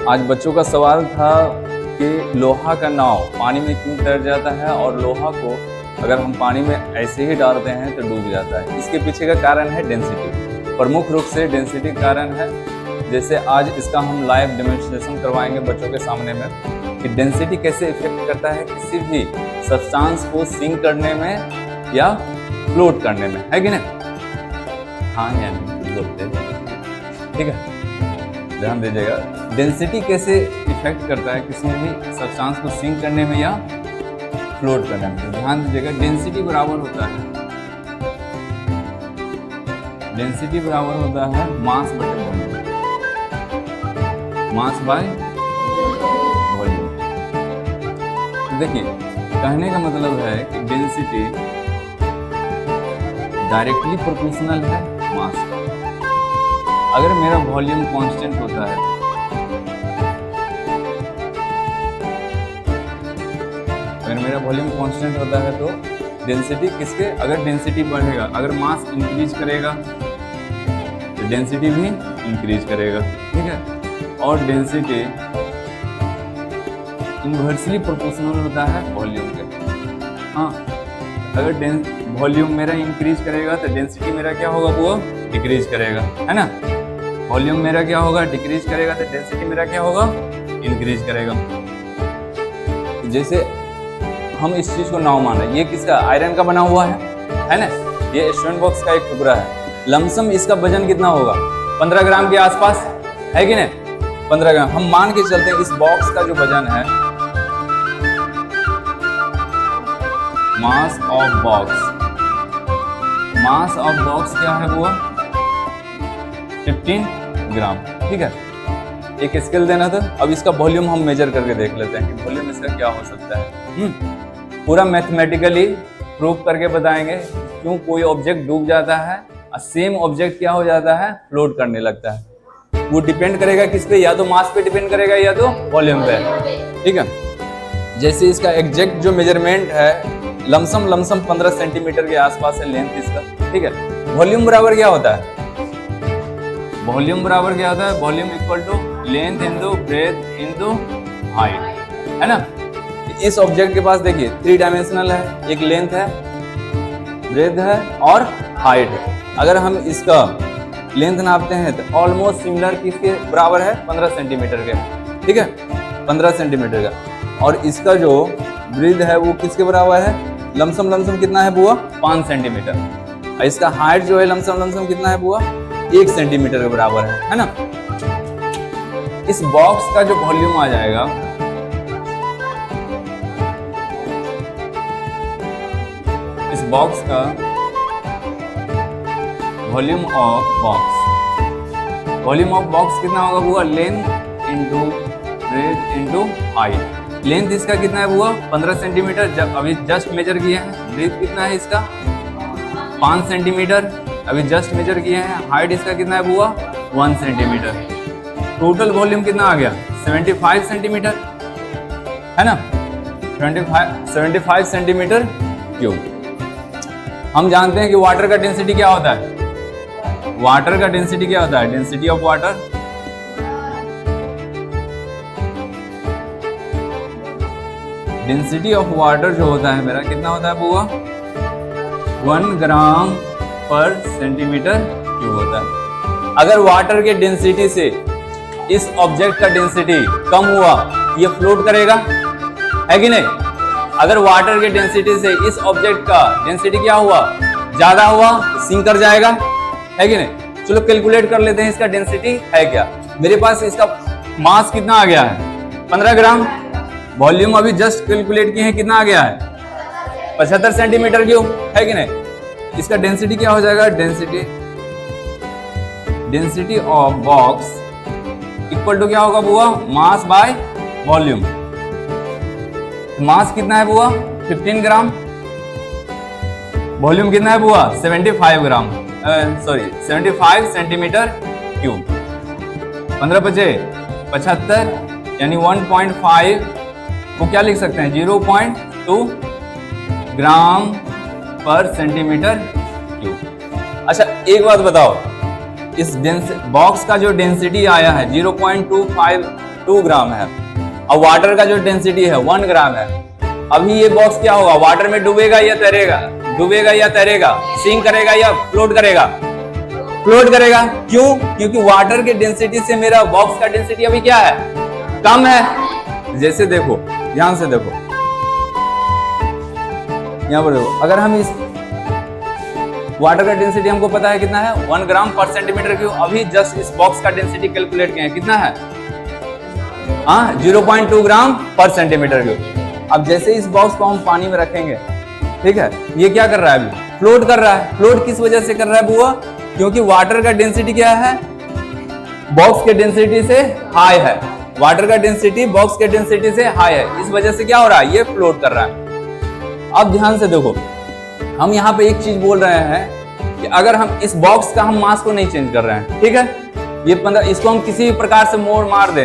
आज बच्चों का सवाल था कि लोहा का नाव पानी में क्यों तैर जाता है और लोहा को अगर हम पानी में ऐसे ही डालते हैं तो डूब जाता है। इसके पीछे का कारण है डेंसिटी, प्रमुख रूप से डेंसिटी कारण है। जैसे आज इसका हम लाइव डेमोन्स्ट्रेशन करवाएंगे बच्चों के सामने में कि डेंसिटी कैसे इफेक्ट करता है किसी भी सब्सटेंस को सिंक करने में या फ्लोट करने में, है कि नहीं? हाँ या नहीं बोलते हैं, ठीक है, ध्यान दीजिएगा। डेंसिटी कैसे इफेक्ट करता है किसी भी सब्सटेंस को सिंक करने में या फ्लोट करने में, ध्यान दीजिएगा। डेंसिटी बराबर होता है मास बटे वॉल्यूम, मास बाय वॉल्यूम। देखिए, कहने का मतलब है कि डेंसिटी डायरेक्टली प्रोपोर्शनल है मास का। अगर मेरा वॉल्यूम कांस्टेंट होता है तो डेंसिटी किसके, अगर डेंसिटी बढ़ेगा, अगर मास इंक्रीज करेगा तो डेंसिटी भी इंक्रीज करेगा, ठीक है। और डेंसिटी इन्वर्सली प्रोपोर्शनल होता है वॉल्यूम के। हाँ, अगर वॉल्यूम मेरा इंक्रीज करेगा तो डेंसिटी मेरा क्या होगा, वो डिक्रीज करेगा, है ना। वॉल्यूम मेरा क्या होगा, डिक्रीज करेगा तो डेंसिटी मेरा क्या होगा, इंक्रीज करेगा। जैसे हम इस चीज को नाव माना, ये किसका, आयरन का बना हुआ है ना। ये स्टोन बॉक्स का एक टुकड़ा है। लमसम इसका वजन कितना होगा, 15 ग्राम के आसपास, है कि नहीं, 15 ग्राम। हम मान के चलते हैं इस बॉक्स का जो वजन है, मास ऑफ बॉक्स क्या है, वो 15 ग्राम, ठीक है। एक स्केल देना था। अब इसका वॉल्यूम हम मेजर करके देख लेते हैं कि वॉल्यूम इसका क्या हो सकता है। पूरा मैथमेटिकली प्रूफ करके बताएंगे क्यों कोई ऑब्जेक्ट डूब जाता है और सेम ऑब्जेक्ट क्या हो जाता है, फ्लोट करने लगता है। वो डिपेंड करेगा किस पे, या तो मास पे डिपेंड करेगा या तो वॉल्यूम पे, ठीक है। जैसे इसका एग्जैक्ट जो मेजरमेंट है, लमसम 15 सेंटीमीटर के आसपास है लेंथ इसका, ठीक है। वॉल्यूम बराबर क्या होता है, volume equal to length into breadth into height, है ना। इस ऑब्जेक्ट के पास देखिए 3 डायमेंशनल है, एक लेंथ है, ब्रेथ है और हाइट है। अगर हम इसका लेंथ नापते हैं तो ऑलमोस्ट सिमिलर किसके बराबर है, 15 सेंटीमीटर के, ठीक है, 15 सेंटीमीटर का। और इसका जो ब्रेथ है वो किसके बराबर है, लमसम कितना है बुआ, 5 सेंटीमीटर। और इसका हाइट जो है लमसम कितना है बुआ, 1 सेंटीमीटर के बराबर है ना। इस बॉक्स का जो वॉल्यूम आ जाएगा, इस बॉक्स का वॉल्यूम ऑफ बॉक्स कितना होगा बुआ, length into breadth into height. Length इसका कितना है बुआ, 15 सेंटीमीटर, जब अभी जस्ट मेजर किए हैं। ब्रेथ कितना है इसका, 5 सेंटीमीटर, अभी जस्ट मेजर किए हैं। हाइट इसका कितना है बुआ, 1 सेंटीमीटर। टोटल वॉल्यूम कितना आ गया, 75 सेंटीमीटर, है ना, 75 सेंटीमीटर क्यूब। हम जानते हैं कि वाटर का डेंसिटी क्या होता है, डेंसिटी ऑफ वाटर, जो होता है मेरा कितना होता है बुआ, 1 ग्राम पर सेंटीमीटर क्यूब होता है। अगर वाटर के डेंसिटी से इस ऑब्जेक्ट का डेंसिटी कम हुआ, ये फ्लोट करेगा, है कि नहीं। अगर वाटर के डेंसिटी से इस ऑब्जेक्ट का डेंसिटी क्या हुआ, ज्यादा हुआ, सिंक कर जाएगा, है कि नहीं। चलो कैलकुलेट कर लेते हैं इसका डेंसिटी है क्या। मेरे पास इसका मास कितना आ गया है, 15 ग्राम। वॉल्यूम अभी जस्ट कैलकुलेट किए हैं, कितना आ गया है, 75 सेंटीमीटर क्यूब, है कि नहीं। इसका डेंसिटी क्या हो जाएगा, density of box equal to क्या होगा बुआ, मास बाय वॉल्यूम। मास कितना है बुआ, 15 ग्राम, वॉल्यूम कितना है बुआ, 75 सेंटीमीटर क्यूब। 15 बचे 75, यानी 1.5 को क्या लिख सकते हैं, 0.2 ग्राम पर सेंटीमीटर क्यूब। अच्छा एक बात बताओ, इस बॉक्स का जो डेंसिटी आया है 0.25 2 ग्राम है। अब वाटर का जो डेंसिटी है 1 ग्राम है। अभी ये बॉक्स क्या होगा, वाटर में डूबेगा या तैरेगा, डूबेगा या तैरेगा, सिंक करेगा या फ्लोट करेगा, फ्लोट करेगा। क्यों? क्योंकि वाटर के डेंसिटी से मेरा बॉक्स का डेंसिटी अभी क्या है, कम है। जैसे देखो, ध्यान से देखो, यहां पर देखो, अगर हम इस वाटर का डेंसिटी हमको पता है कितना है, 1 ग्राम पर सेंटीमीटर क्यूब। अभी जस्ट इस बॉक्स का डेंसिटी कैलकुलेट किए, कितना है, 0.2 ग्राम पर सेंटीमीटर क्यूब। अब जैसे इस बॉक्स को हम पानी में रखेंगे, ठीक है, ये क्या कर रहा है, अभी फ्लोट कर रहा है। फ्लोट किस वजह से कर रहा है बुआ, क्योंकि वाटर का डेंसिटी क्या है, बॉक्स के डेंसिटी से हाई है। वाटर का डेंसिटी बॉक्स के डेंसिटी से हाई है, इस वजह से क्या हो रहा है, ये फ्लोट कर रहा है। अब ध्यान से देखो, हम यहाँ पे एक चीज बोल रहे हैं कि अगर हम इस बॉक्स का हम मास को नहीं चेंज कर रहे हैं, ठीक है, ये 15, इसको हम किसी भी प्रकार से मोड़ मार दे,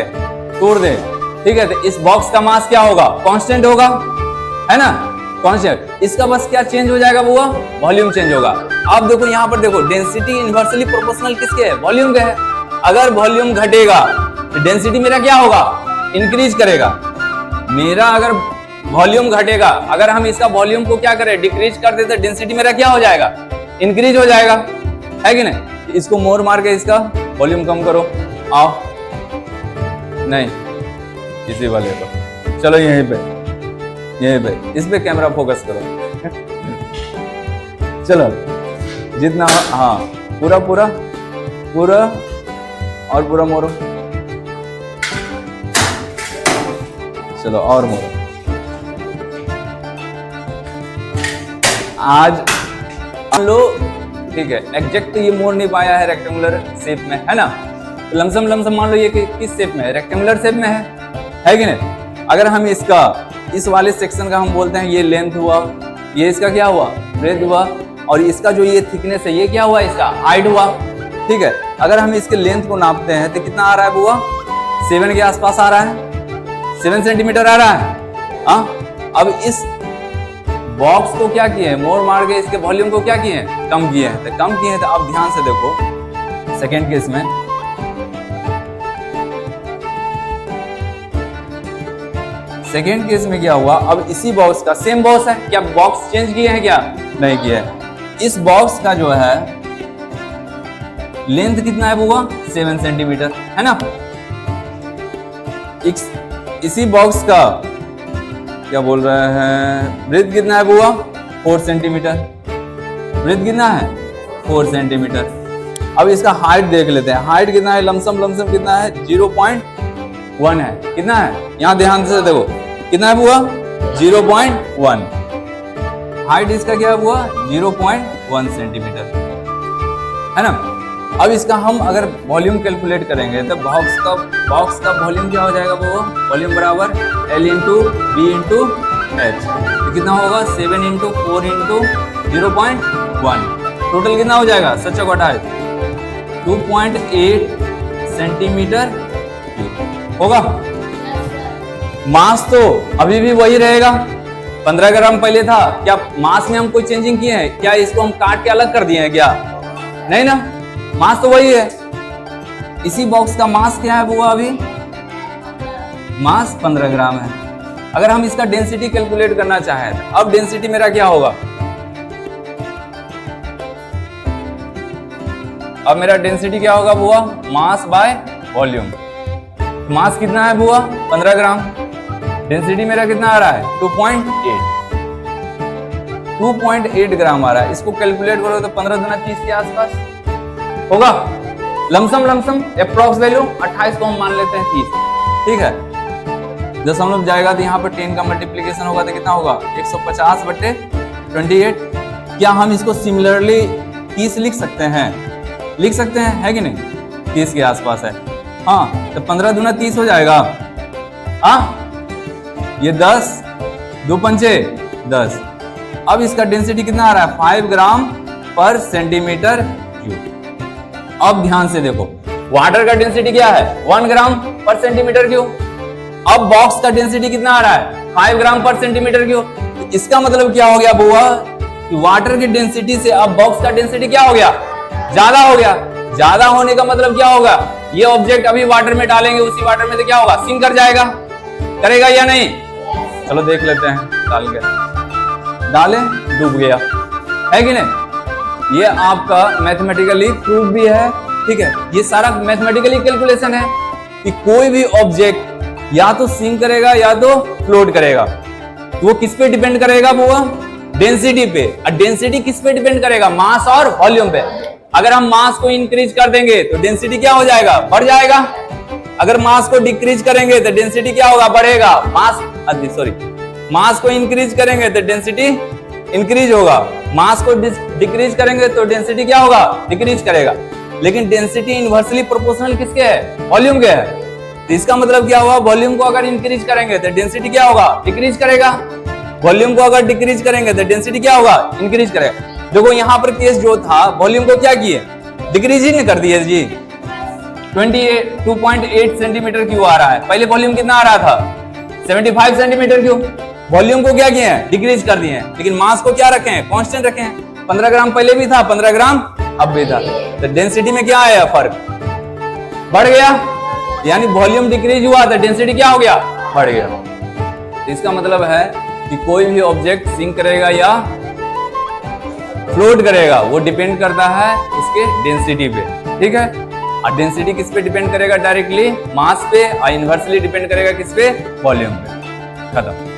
तोड़ दे, ठीक है, तो इस बॉक्स का मास क्या होगा, कांस्टेंट होगा, है ना, कांस्टेंट। इसका बस क्या चेंज हो जाएगा बुआ, वॉल्यूम चेंज होगा। अब देखो यहाँ पर देखो, डेंसिटी इनवर्सली प्रोपोर्शनल किसके है, वॉल्यूम के है। अगर वॉल्यूम घटेगा तो डेंसिटी मेरा क्या होगा, इंक्रीज करेगा। मेरा अगर वॉल्यूम घटेगा, अगर हम इसका वॉल्यूम को क्या करें, डिक्रीज कर देते, डेंसिटी मेरा क्या हो जाएगा, इंक्रीज हो जाएगा, है कि नहीं। इसको मोड़ मार के इसका वॉल्यूम कम करो, आओ, नहीं इसी वाले को, चलो यहीं पे इस पे कैमरा फोकस करो चलो जितना, हाँ पूरा पूरा पूरा और पूरा मोड़ो, चलो और मोड़ो। आज मान लो, ठीक है, एग्जैक्ट ये मोड़ नहीं पाया है रेक्टेंगुलर शेप में, है ना, तो लमसम मान लो ये किस शेप में है, रेक्टेंगुलर शेप में है कि नहीं। अगर हम इसका, इस वाले सेक्शन का हम बोलते हैं ये लेंथ हुआ, ये इसका क्या हुआ, ब्रेथ हुआ, और इसका जो ये थिकनेस है ये क्या हुआ, इसका हाइट हुआ, ठीक है। अगर हम इसके लेंथ को नापते हैं तो कितना आ रहा है बुआ, 7 के आसपास आ रहा है, 7 सेंटीमीटर आ रहा है। अब इस बॉक्स को क्या किए हैं, मोड़ मार के इसके वॉल्यूम को क्या किए हैं, कम किए हैं। तो कम किए हैं, तो अब ध्यान से देखो सेकेंड केस में, सेकेंड केस में क्या हुआ, अब इसी बॉक्स का, सेम बॉक्स है, क्या बॉक्स चेंज किए हैं, क्या नहीं किए हैं। इस बॉक्स का जो है लेंथ कितना है बुआ, 7 सेंटीमीटर, है ना। इसी बॉक्स का क्या बोल रहे हैं, ब्रेथ कितना है बुआ, 4 सेंटीमीटर, ब्रेथ कितना है, 4 सेंटीमीटर। अब इसका हाइट देख लेते हैं, हाइट कितना है, लमसम कितना है, 0.1 है, कितना है, यहां ध्यान से देखो, कितना है बुआ, 0.1। हाइट इसका क्या हुआ, 0.1 सेंटीमीटर, है ना। अब इसका हम अगर वॉल्यूम कैलकुलेट करेंगे तो बॉक्स का वॉल्यूम क्या हो जाएगा, वो वॉल्यूम बराबर L into B into H, कितना होगा, 7 इंटू 4 इंटू 0.1, टोटल कितना हो जाएगा, सच्चा घटा है 2.8 सेंटीमीटर होगा। मास तो अभी भी वही रहेगा, 15 ग्राम पहले था। क्या मास में हम कोई चेंजिंग किए हैं क्या, इसको हम काट के अलग कर दिए हैं क्या, नहीं ना, मास तो वही है। इसी बॉक्स का मास क्या है बुआ, अभी मास 15 ग्राम है। अगर हम इसका डेंसिटी कैलकुलेट करना चाहें, अब डेंसिटी मेरा क्या होगा, अब मेरा डेंसिटी क्या होगा बुआ, मास बाय वॉल्यूम। मास कितना है बुआ, 15 ग्राम, डेंसिटी मेरा कितना आ रहा है, 2.8 ग्राम आ रहा है। इसको कैलकुलेट करो तो 15 गुना 30 के आसपास होगा, लमसम अप्रॉक्स वैल्यू 28 को हम मान लेते हैं 30, ठीक है। 10 जाएगा तो यहाँ पर 10 का मल्टीप्लीकेशन होगा तो कितना होगा, 150/28। क्या हम इसको सिमिलरली 30 लिख सकते हैं, है कि नहीं, 30 के आसपास है, हाँ, तो 15 दूना 30 हो जाएगा, हाँ, ये 10 2 पंचे 10। अब इसका डेंसिटी कितना आ रहा है, 5 ग्राम पर सेंटीमीटर क्यूब। अब ध्यान से देखो, वाटर का डेंसिटी क्या है, 1 ग्राम पर सेंटीमीटर क्यूब। अब बॉक्स का डेंसिटी कितना आ रहा है, 5 ग्राम पर सेंटीमीटर क्यूब। इसका मतलब क्या हो गया बुआ, कि वाटर की डेंसिटी से अब बॉक्स का डेंसिटी क्या हो गया, ज्यादा हो गया। ज्यादा होने का मतलब क्या होगा, ये ऑब्जेक्ट अभी वाटर में डालेंगे, उसी वाटर में से क्या होगा, सिंक कर जाएगा, करेगा या नहीं? चलो देख लेते हैं, डाल के डाले, डूब गया, है कि नहीं? ये आपका मैथमेटिकली प्रूफ भी है, ठीक है। ये सारा मैथमेटिकली कैलकुलेशन है कि कोई भी ऑब्जेक्ट या तो सिंक करेगा या तो फ्लोट करेगा। तो वो किस पे डिपेंड करेगा? वो डेंसिटी पे। और डेंसिटी किस पे डिपेंड करेगा? मास और वॉल्यूम पे। अगर हम मास को इंक्रीज कर देंगे तो डेंसिटी क्या हो जाएगा? बढ़ जाएगा। अगर मास को डिक्रीज करेंगे तो डेंसिटी क्या होगा? बढ़ेगा। मास को इंक्रीज करेंगे तो डेंसिटी इंक्रीज होगा, मास को डिक्रीज करेंगे तो डेंसिटी क्या होगा? डिक्रीज करेगा। लेकिन डेंसिटी इनवर्सली प्रोपोर्शनल किसके है? वॉल्यूम के है। तो इसका मतलब क्या हुआ? वॉल्यूम को अगर इंक्रीज करेंगे तो डेंसिटी क्या होगा? डिक्रीज करेगा। वॉल्यूम को अगर डिक्रीज करेंगे तो डेंसिटी क्या होगा? इंक्रीज करेगा। देखो यहाँ पर केस जो था, वॉल्यूम को क्या किए? डिक्रीज ही नहीं कर दिए जी। 2.8 सेंटीमीटर क्यूब आ रहा है, पहले वॉल्यूम कितना आ रहा था? 75 सेंटीमीटर क्यूब। वॉल्यूम को क्या किए हैं? डिक्रीज कर दिए हैं। लेकिन मास को क्या रखे हैं? कांस्टेंट रखे हैं। 15 ग्राम पहले भी था, 15 ग्राम अब भी था। तो डेंसिटी में क्या आया? फर्क बढ़ गया। यानी वॉल्यूम डिक्रीज हुआ तो डेंसिटी क्या हो गया? बढ़ गया। तो इसका मतलब है कि कोई भी ऑब्जेक्ट सिंक करेगा या फ्लोट करेगा, वो डिपेंड करता है उसके डेंसिटी पे, ठीक है। और डेंसिटी किस पे डिपेंड करेगा? डायरेक्टली मास पे। और इनवर्सली डिपेंड करेगा किस पे? वॉल्यूम पे। खत्म।